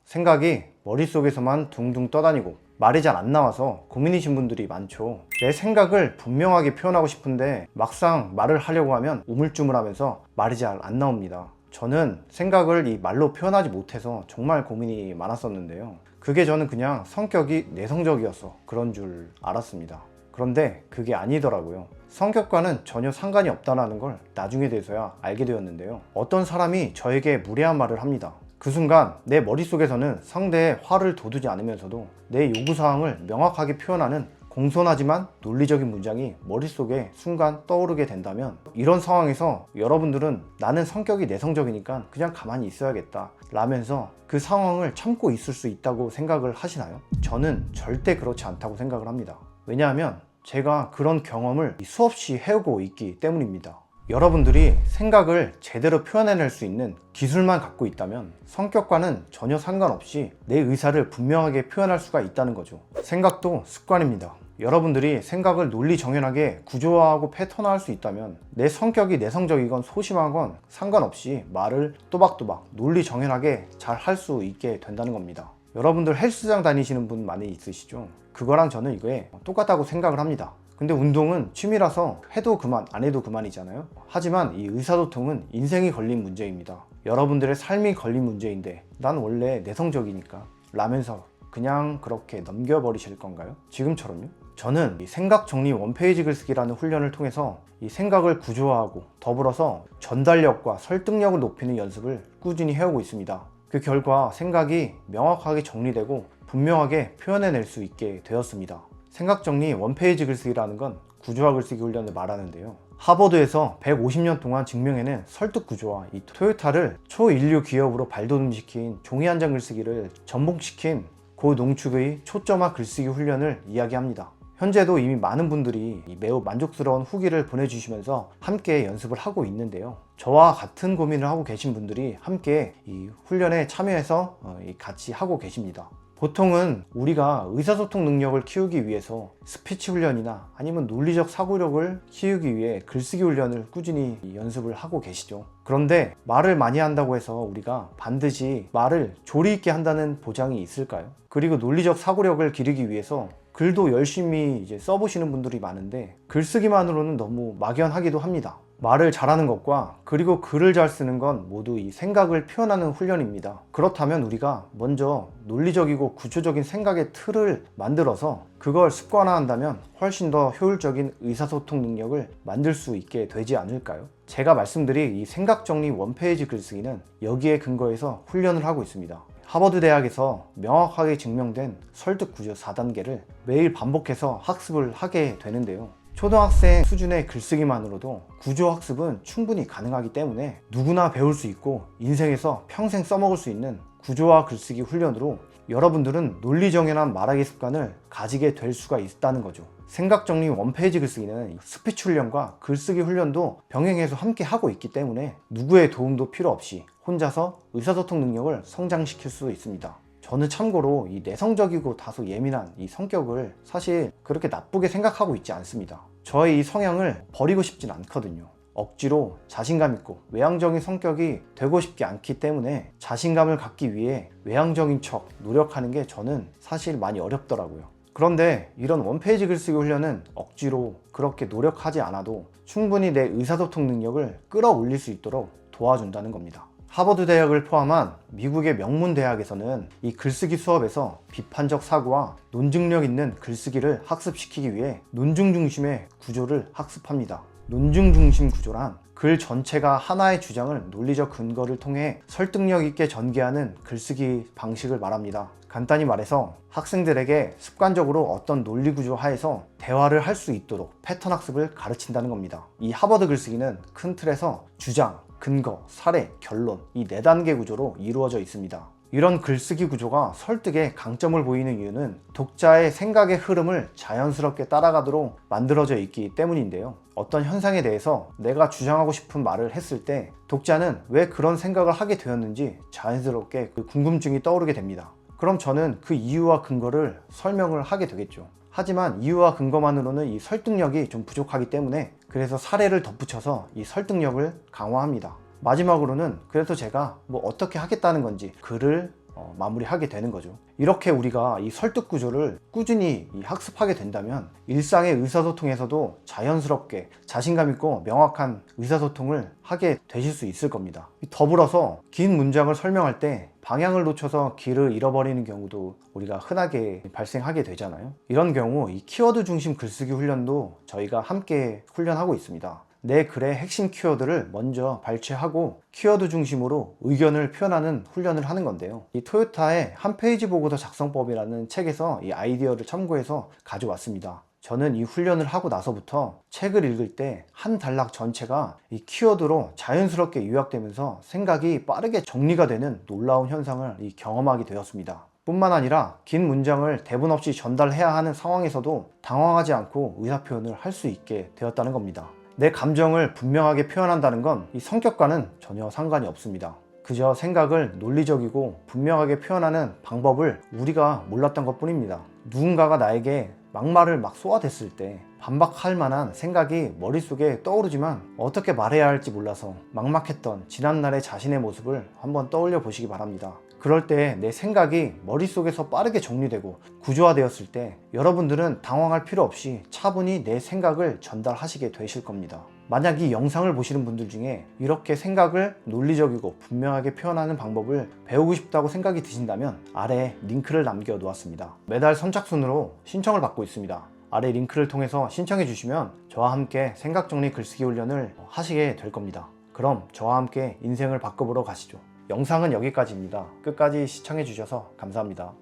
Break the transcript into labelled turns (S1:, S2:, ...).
S1: 생각이 머릿속에서만 둥둥 떠다니고 말이 잘 안 나와서 고민이신 분들이 많죠. 내 생각을 분명하게 표현하고 싶은데 막상 말을 하려고 하면 우물쭈물하면서 말이 잘 안 나옵니다. 저는 생각을 이 말로 표현하지 못해서 정말 고민이 많았었는데요. 그게 저는 그냥 성격이 내성적이어서 그런 줄 알았습니다. 그런데 그게 아니더라고요. 성격과는 전혀 상관이 없다는 걸 나중에 돼서야 알게 되었는데요. 어떤 사람이 저에게 무례한 말을 합니다. 그 순간 내 머릿속에서는 상대의 화를 돋우지 않으면서도 내 요구사항을 명확하게 표현하는 공손하지만 논리적인 문장이 머릿속에 순간 떠오르게 된다면, 이런 상황에서 여러분들은 나는 성격이 내성적이니까 그냥 가만히 있어야겠다 라면서 그 상황을 참고 있을 수 있다고 생각을 하시나요? 저는 절대 그렇지 않다고 생각을 합니다. 왜냐하면 제가 그런 경험을 수없이 해오고 있기 때문입니다. 여러분들이 생각을 제대로 표현해낼 수 있는 기술만 갖고 있다면 성격과는 전혀 상관없이 내 의사를 분명하게 표현할 수가 있다는 거죠. 생각도 습관입니다. 여러분들이 생각을 논리 정연하게 구조화하고 패턴화할 수 있다면 내 성격이 내성적이건 소심하건 상관없이 말을 또박또박 논리 정연하게 잘 할 수 있게 된다는 겁니다. 여러분들 헬스장 다니시는 분 많이 있으시죠? 그거랑 저는 이거에 똑같다고 생각을 합니다. 근데 운동은 취미라서 해도 그만 안 해도 그만이잖아요. 하지만 이 의사소통은 인생이 걸린 문제입니다. 여러분들의 삶이 걸린 문제인데 난 원래 내성적이니까 라면서 그냥 그렇게 넘겨버리실 건가요? 지금처럼요? 저는 이 생각 정리 원페이지 글쓰기라는 훈련을 통해서 이 생각을 구조화하고 더불어서 전달력과 설득력을 높이는 연습을 꾸준히 해오고 있습니다. 그 결과 생각이 명확하게 정리되고 분명하게 표현해낼 수 있게 되었습니다. 생각정리 원페이지 글쓰기라는 건 구조화 글쓰기 훈련을 말하는데요. 하버드에서 150년 동안 증명해낸 설득 구조화, 이 토요타를 초인류 기업으로 발돋움시킨 종이 한 장 글쓰기를 접목시킨 고농축의 초점화 글쓰기 훈련을 이야기합니다. 현재도 이미 많은 분들이 매우 만족스러운 후기를 보내주시면서 함께 연습을 하고 있는데요. 저와 같은 고민을 하고 계신 분들이 함께 이 훈련에 참여해서 같이 하고 계십니다. 보통은 우리가 의사소통 능력을 키우기 위해서 스피치 훈련이나 아니면 논리적 사고력을 키우기 위해 글쓰기 훈련을 꾸준히 연습을 하고 계시죠. 그런데 말을 많이 한다고 해서 우리가 반드시 말을 조리 있게 한다는 보장이 있을까요? 그리고 논리적 사고력을 기르기 위해서 글도 열심히 써보시는 분들이 많은데 글쓰기만으로는 너무 막연하기도 합니다. 말을 잘하는 것과 그리고 글을 잘 쓰는 건 모두 이 생각을 표현하는 훈련입니다. 그렇다면 우리가 먼저 논리적이고 구조적인 생각의 틀을 만들어서 그걸 습관화한다면 훨씬 더 효율적인 의사소통 능력을 만들 수 있게 되지 않을까요? 제가 말씀드린 이 생각정리 원페이지 글쓰기는 여기에 근거해서 훈련을 하고 있습니다. 하버드 대학에서 명확하게 증명된 설득 구조 4단계를 매일 반복해서 학습을 하게 되는데요. 초등학생 수준의 글쓰기만으로도 구조 학습은 충분히 가능하기 때문에 누구나 배울 수 있고 인생에서 평생 써먹을 수 있는 구조화 글쓰기 훈련으로 여러분들은 논리정연한 말하기 습관을 가지게 될 수가 있다는 거죠. 생각정리 원페이지 글쓰기는 스피치 훈련과 글쓰기 훈련도 병행해서 함께 하고 있기 때문에 누구의 도움도 필요 없이 혼자서 의사소통 능력을 성장시킬 수 있습니다. 저는 참고로 이 내성적이고 다소 예민한 이 성격을 사실 그렇게 나쁘게 생각하고 있지 않습니다. 저의 이 성향을 버리고 싶진 않거든요. 억지로 자신감 있고 외향적인 성격이 되고 싶지 않기 때문에 자신감을 갖기 위해 외향적인 척 노력하는 게 저는 사실 많이 어렵더라고요. 그런데 이런 원페이지 글쓰기 훈련은 억지로 그렇게 노력하지 않아도 충분히 내 의사소통 능력을 끌어올릴 수 있도록 도와준다는 겁니다. 하버드 대학을 포함한 미국의 명문 대학에서는 이 글쓰기 수업에서 비판적 사고와 논증력 있는 글쓰기를 학습시키기 위해 논증 중심의 구조를 학습합니다. 논증 중심 구조란 글 전체가 하나의 주장을 논리적 근거를 통해 설득력 있게 전개하는 글쓰기 방식을 말합니다. 간단히 말해서 학생들에게 습관적으로 어떤 논리 구조 하에서 대화를 할 수 있도록 패턴 학습을 가르친다는 겁니다. 이 하버드 글쓰기는 큰 틀에서 주장, 근거, 사례, 결론 이 4단계 구조로 이루어져 있습니다. 이런 글쓰기 구조가 설득에 강점을 보이는 이유는 독자의 생각의 흐름을 자연스럽게 따라가도록 만들어져 있기 때문인데요. 어떤 현상에 대해서 내가 주장하고 싶은 말을 했을 때 독자는 왜 그런 생각을 하게 되었는지 자연스럽게 그 궁금증이 떠오르게 됩니다. 그럼 저는 그 이유와 근거를 설명을 하게 되겠죠. 하지만 이유와 근거만으로는 이 설득력이 좀 부족하기 때문에 그래서 사례를 덧붙여서 이 설득력을 강화합니다. 마지막으로는 그래서 제가 어떻게 하겠다는 건지 글을 마무리하게 되는 거죠. 이렇게 우리가 이 설득 구조를 꾸준히 학습하게 된다면 일상의 의사소통에서도 자연스럽게 자신감 있고 명확한 의사소통을 하게 되실 수 있을 겁니다. 더불어서 긴 문장을 설명할 때 방향을 놓쳐서 길을 잃어버리는 경우도 우리가 흔하게 발생하게 되잖아요. 이런 경우 이 키워드 중심 글쓰기 훈련도 저희가 함께 훈련하고 있습니다. 내 글의 핵심 키워드를 먼저 발췌하고 키워드 중심으로 의견을 표현하는 훈련을 하는 건데요. 이 토요타의 한 페이지 보고서 작성법이라는 책에서 이 아이디어를 참고해서 가져왔습니다. 저는 이 훈련을 하고 나서부터 책을 읽을 때 한 단락 전체가 이 키워드로 자연스럽게 요약되면서 생각이 빠르게 정리가 되는 놀라운 현상을 경험하게 되었습니다. 뿐만 아니라 긴 문장을 대본 없이 전달해야 하는 상황에서도 당황하지 않고 의사표현을 할 수 있게 되었다는 겁니다. 내 감정을 분명하게 표현한다는 건 이 성격과는 전혀 상관이 없습니다. 그저 생각을 논리적이고 분명하게 표현하는 방법을 우리가 몰랐던 것 뿐입니다. 누군가가 나에게 막말을 쏘아댔을 때 반박할 만한 생각이 머릿속에 떠오르지만 어떻게 말해야 할지 몰라서 막막했던 지난날의 자신의 모습을 한번 떠올려 보시기 바랍니다. 그럴 때 내 생각이 머릿속에서 빠르게 정리되고 구조화되었을 때 여러분들은 당황할 필요 없이 차분히 내 생각을 전달하시게 되실 겁니다. 만약 이 영상을 보시는 분들 중에 이렇게 생각을 논리적이고 분명하게 표현하는 방법을 배우고 싶다고 생각이 드신다면 아래 링크를 남겨 놓았습니다. 매달 선착순으로 신청을 받고 있습니다. 아래 링크를 통해서 신청해 주시면 저와 함께 생각정리 글쓰기 훈련을 하시게 될 겁니다. 그럼 저와 함께 인생을 바꿔보러 가시죠. 영상은 여기까지입니다. 끝까지 시청해 주셔서 감사합니다.